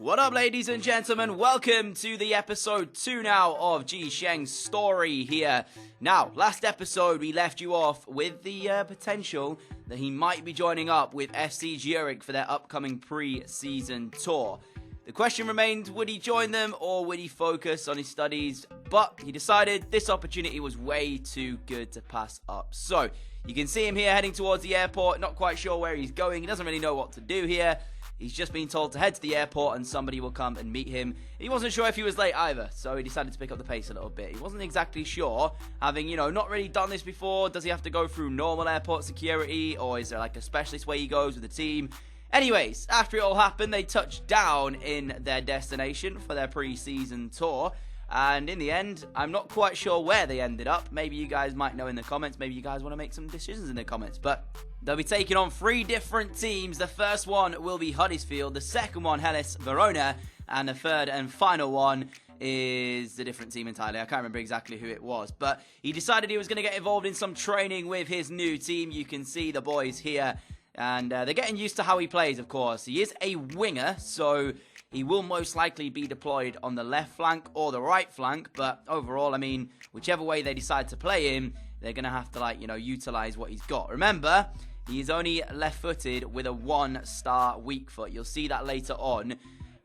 What up, ladies and gentlemen? Welcome to the episode 2 now of Sheng's story here. Now, last episode we left you off with the potential that he might be joining up with FC Zurich for their upcoming pre-season tour. The question remained, would he join them or would he focus on his studies? But he decided this opportunity was way too good to pass up. So, you can see him here heading towards the airport, not quite sure where he's going. He doesn't really know what to do here. He's just been told to head to the airport and somebody will come and meet him. He wasn't sure if he was late either, so he decided to pick up the pace a little bit. He wasn't exactly sure, having, not really done this before. Does he have to go through normal airport security, or is there like a specialist way he goes with the team? Anyways, after it all happened, they touched down in their destination for their pre-season tour. And in the end, I'm not quite sure where they ended up. Maybe you guys might know in the comments. Maybe you guys want to make some decisions in the comments. But they'll be taking on 3 different teams. The first one will be Huddersfield. The second one, Hellas Verona. And the third and final one is a different team entirely. I can't remember exactly who it was. But he decided he was going to get involved in some training with his new team. You can see the boys here. And they're getting used to how he plays, of course. He is a winger, so he will most likely be deployed on the left flank or the right flank. But overall, I mean, whichever way they decide to play him, they're going to have to, utilize what he's got. Remember, he's only left-footed with a 1-star weak foot. You'll see that later on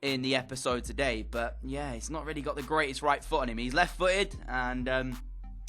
in the episode today. But, yeah, he's not really got the greatest right foot on him. He's left-footed, and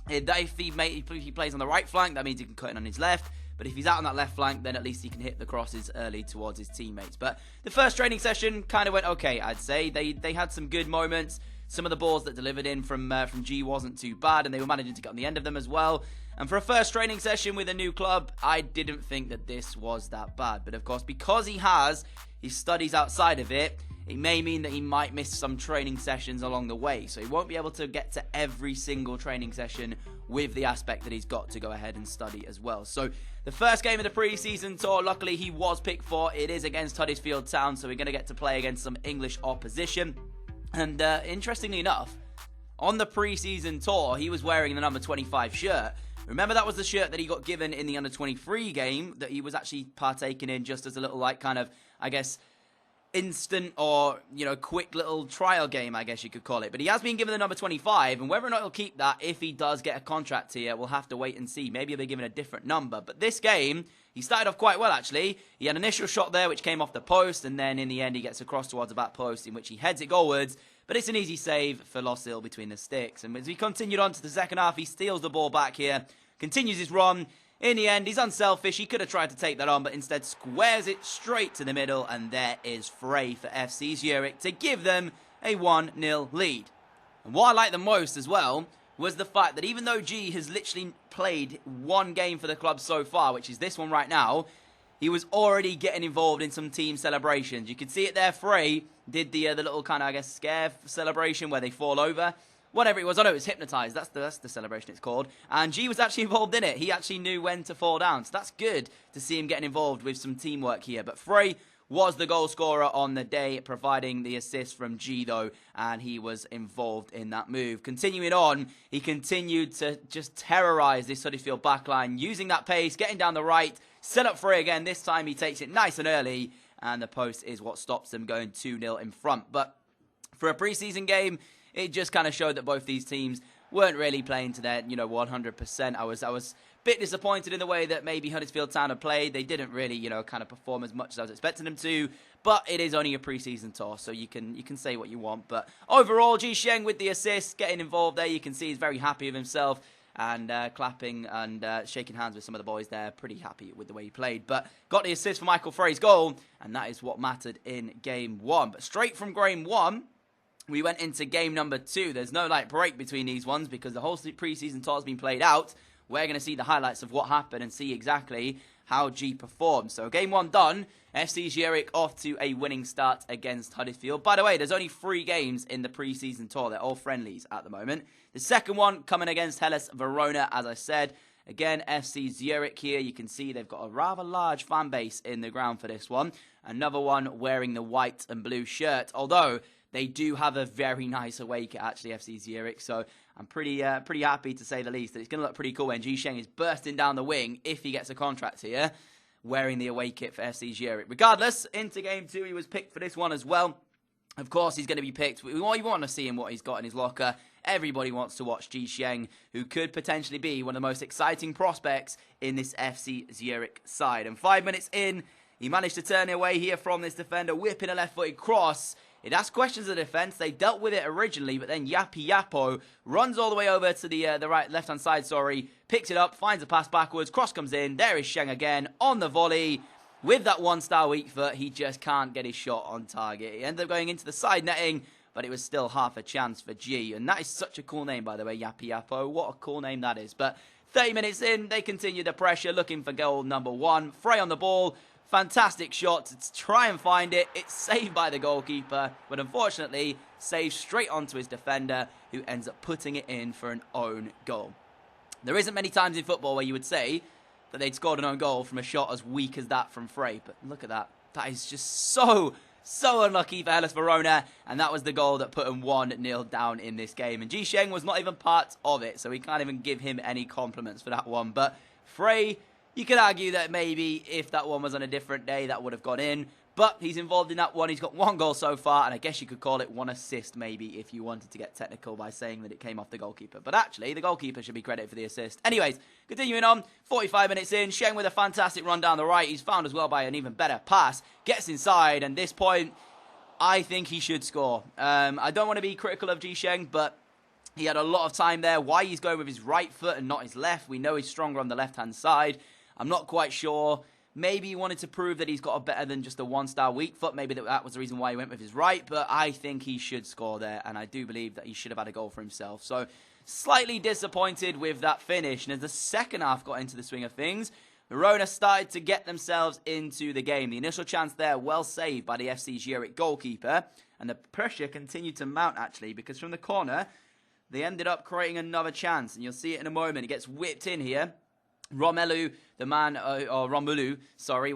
if he plays on the right flank, that means he can cut in on his left. But if he's out on that left flank, then at least he can hit the crosses early towards his teammates. But the first training session kind of went okay, I'd say. They had some good moments. Some of the balls that delivered in from G wasn't too bad, and they were managing to get on the end of them as well. And for a first training session with a new club, I didn't think that this was that bad. But of course, because he has his studies outside of it, it may mean that he might miss some training sessions along the way. So he won't be able to get to every single training session with the aspect that he's got to go ahead and study as well. So the first game of the pre-season tour, luckily he was picked for. It is against Huddersfield Town, so we're going to get to play against some English opposition. And interestingly enough, on the pre-season tour, he was wearing the number 25 shirt. Remember, that was the shirt that he got given in the under-23 game that he was actually partaking in just as a little, instant or, quick little trial game, I guess you could call it. But he has been given the number 25, and whether or not he'll keep that if he does get a contract here, we'll have to wait and see. Maybe he'll be given a different number. But this game, he started off quite well, actually. He had an initial shot there, which came off the post, and then in the end, he gets across towards the back post, in which he heads it goalwards. But it's an easy save for Losil between the sticks. And as we continued on to the second half, he steals the ball back here, continues his run. In the end, he's unselfish. He could have tried to take that on, but instead squares it straight to the middle, and there is Frey for FC Zurich to give them a 1-0 lead. And what I like the most as well was the fact that even though G has literally played 1 game for the club so far, which is this one right now, he was already getting involved in some team celebrations. You can see it there. Frey did the little kind of, scare celebration where they fall over. Whatever it was, I know it was hypnotized. That's the celebration it's called. And G was actually involved in it. He actually knew when to fall down. So that's good to see him getting involved with some teamwork here. But Frey was the goal scorer on the day, providing the assist from G, though. And he was involved in that move. Continuing on, he continued to just terrorize this Huddersfield backline, using that pace, getting down the right, set up Frey again. This time he takes it nice and early. And the post is what stops them going 2-0 in front. But for a preseason game, it just kind of showed that both these teams weren't really playing to their, 100%. I was a bit disappointed in the way that maybe Huddersfield Town had played. They didn't really, kind of perform as much as I was expecting them to. But it is only a preseason tour, so you can say what you want. But overall, Sheng with the assist, getting involved there. You can see he's very happy with himself and clapping and shaking hands with some of the boys there. Pretty happy with the way he played. But got the assist for Michael Frey's goal, and that is what mattered in Game 1. But straight from Game 1, we went into game number 2. There's no break between these ones because the whole pre-season tour has been played out. We're going to see the highlights of what happened and see exactly how G performed. So game 1 done. FC Zurich off to a winning start against Huddersfield. By the way, there's only 3 games in the pre-season tour. They're all friendlies at the moment. The second one coming against Hellas Verona, as I said. Again, FC Zurich here. You can see they've got a rather large fan base in the ground for this one. Another one wearing the white and blue shirt. Although they do have a very nice away kit, actually, FC Zurich. So I'm pretty happy, to say the least, that it's going to look pretty cool when Sheng is bursting down the wing, if he gets a contract here, wearing the away kit for FC Zurich. Regardless, into Game 2, he was picked for this one as well. Of course, he's going to be picked. We want to see him what he's got in his locker. Everybody wants to watch Sheng, who could potentially be one of the most exciting prospects in this FC Zurich side. And 5 minutes in, he managed to turn away here from this defender, whipping a left-footed cross. It asked questions of the defence. They dealt with it originally, but then Yapo runs all the way over to the left-hand side, picks it up, finds a pass backwards, cross comes in. There is Sheng again on the volley. With that one-star weak foot, he just can't get his shot on target. He ended up going into the side netting, but it was still half a chance for G. And that is such a cool name, by the way, Yapo. What a cool name that is. But 30 minutes in, they continue the pressure, looking for goal number 1. Frey on the ball. Fantastic shot to try and find it. It's saved by the goalkeeper, but unfortunately, saved straight onto his defender, who ends up putting it in for an own goal. There isn't many times in football where you would say that they'd scored an own goal from a shot as weak as that from Frey. But look at that. That is just so unlucky for Hellas Verona. And that was the goal that put them 1-0 down in this game. And Sheng was not even part of it, so we can't even give him any compliments for that one. But Frey, you could argue that maybe if that one was on a different day, that would have gone in. But he's involved in that one. He's got 1 goal so far, and I guess you could call it 1 assist maybe if you wanted to get technical by saying that it came off the goalkeeper. But actually, the goalkeeper should be credited for the assist. Anyways, continuing on, 45 minutes in, Sheng with a fantastic run down the right. He's found as well by an even better pass. Gets inside, and this point, I think he should score. I don't want to be critical of Sheng, but he had a lot of time there. Why he's going with his right foot and not his left? We know he's stronger on the left-hand side. I'm not quite sure. Maybe he wanted to prove that he's got a better than just a 1-star weak foot. Maybe that was the reason why he went with his right. But I think he should score there. And I do believe that he should have had a goal for himself. So slightly disappointed with that finish. And as the second half got into the swing of things, Verona started to get themselves into the game. The initial chance there, well saved by the FC Zurich goalkeeper. And the pressure continued to mount, actually, because from the corner, they ended up creating another chance. And you'll see it in a moment. It gets whipped in here. Romelu,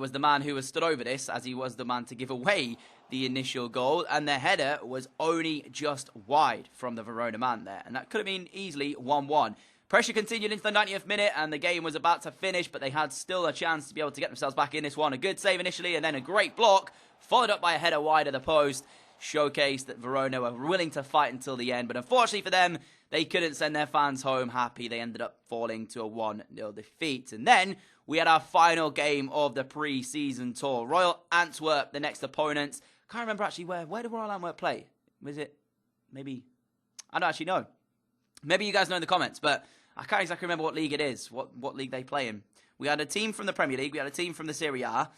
was the man who was stood over this, as he was the man to give away the initial goal. And the header was only just wide from the Verona man there. And that could have been easily 1-1. Pressure continued into the 90th minute, and the game was about to finish, but they had still a chance to be able to get themselves back in this one. A good save initially, and then a great block, followed up by a header wide of the post. Showcased that Verona were willing to fight until the end, but unfortunately for them, they couldn't send their fans home happy. They ended up falling to a 1-0 defeat. And then we had our final game of the pre-season tour. Royal Antwerp, the next opponents. Can't remember actually where did Royal Antwerp play? Was it maybe? I don't actually know. Maybe you guys know in the comments, but I can't exactly remember what league it is, what league they play in. We had a team from the Premier League, we had a team from the Serie A,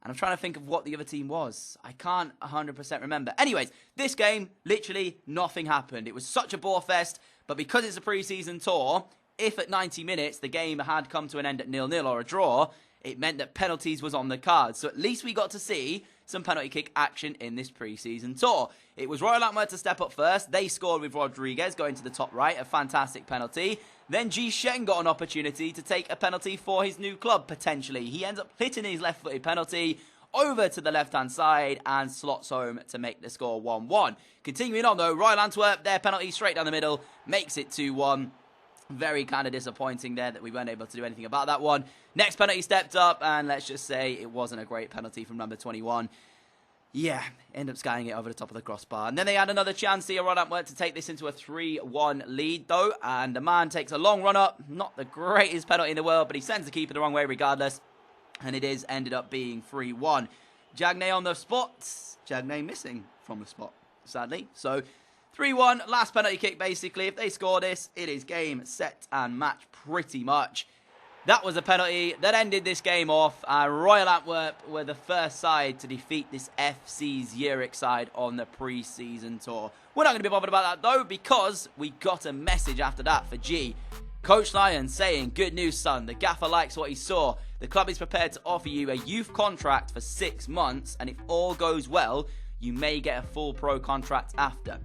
and I'm trying to think of what the other team was. I can't 100% remember. Anyways, this game, literally nothing happened. It was such a bore fest, but because it's a pre-season tour, if at 90 minutes the game had come to an end at 0-0 or a draw, it meant that penalties was on the card. So at least we got to see some penalty kick action in this pre-season tour. It was Royal Antwerp to step up first. They scored with Rodriguez going to the top right, a fantastic penalty. Then Sheng got an opportunity to take a penalty for his new club, potentially. He ends up hitting his left-footed penalty over to the left-hand side and slots home to make the score 1-1. Continuing on, though, Royal Antwerp, their penalty straight down the middle, makes it 2-1. Very kind of disappointing there that we weren't able to do anything about that one. Next penalty stepped up, and let's just say it wasn't a great penalty from number 21. Yeah, end up skying it over the top of the crossbar. And then they had another chance here, Royal Antwerp, to take this into a 3-1 lead, though. And the man takes a long run up. Not the greatest penalty in the world, but he sends the keeper the wrong way regardless. And it is ended up being 3-1. Jagne on the spot. Jagne missing from the spot, sadly. So 3-1, last penalty kick basically. If they score this, it is game, set and match pretty much. That was a penalty that ended this game off. Royal Antwerp were the first side to defeat this FC Zurich side on the pre-season tour. We're not going to be bothered about that though, because we got a message after that for G. Coach Lyon saying, "Good news, son. The gaffer likes what he saw. The club is prepared to offer you a youth contract for 6 months, and if all goes well, you may get a full pro contract after.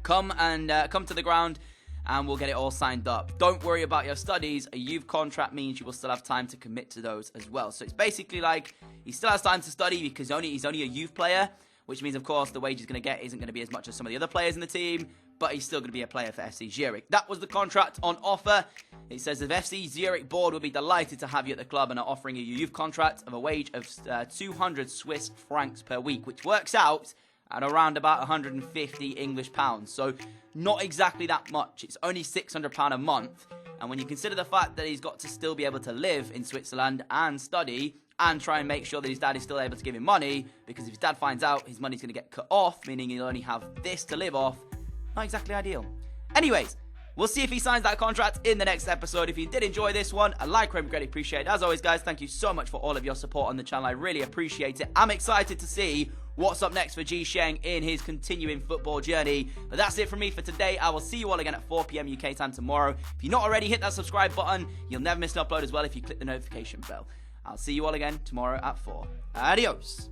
Come to the ground, and we'll get it all signed up. Don't worry about your studies. A youth contract means you will still have time to commit to those as well." So it's basically like he still has time to study because he's only a youth player, which means, of course, the wage he's going to get isn't going to be as much as some of the other players in the team, but he's still going to be a player for FC Zurich. That was the contract on offer. It says the FC Zurich board will be delighted to have you at the club and are offering you a youth contract of a wage of 200 Swiss francs per week, which works out at around about 150 English pounds. So not exactly that much. It's only £600 a month. And when you consider the fact that he's got to still be able to live in Switzerland and study and try and make sure that his dad is still able to give him money, because if his dad finds out, his money's going to get cut off, meaning he'll only have this to live off, not exactly ideal. Anyways, we'll see if he signs that contract in the next episode. If you did enjoy this one, a like would be greatly appreciated. As always, guys, thank you so much for all of your support on the channel. I really appreciate it. I'm excited to see what's up next for Sheng in his continuing football journey. But that's it from me for today. I will see you all again at 4 p.m. UK time tomorrow. If you're not already, hit that subscribe button. You'll never miss an upload as well if you click the notification bell. I'll see you all again tomorrow at 4. Adios.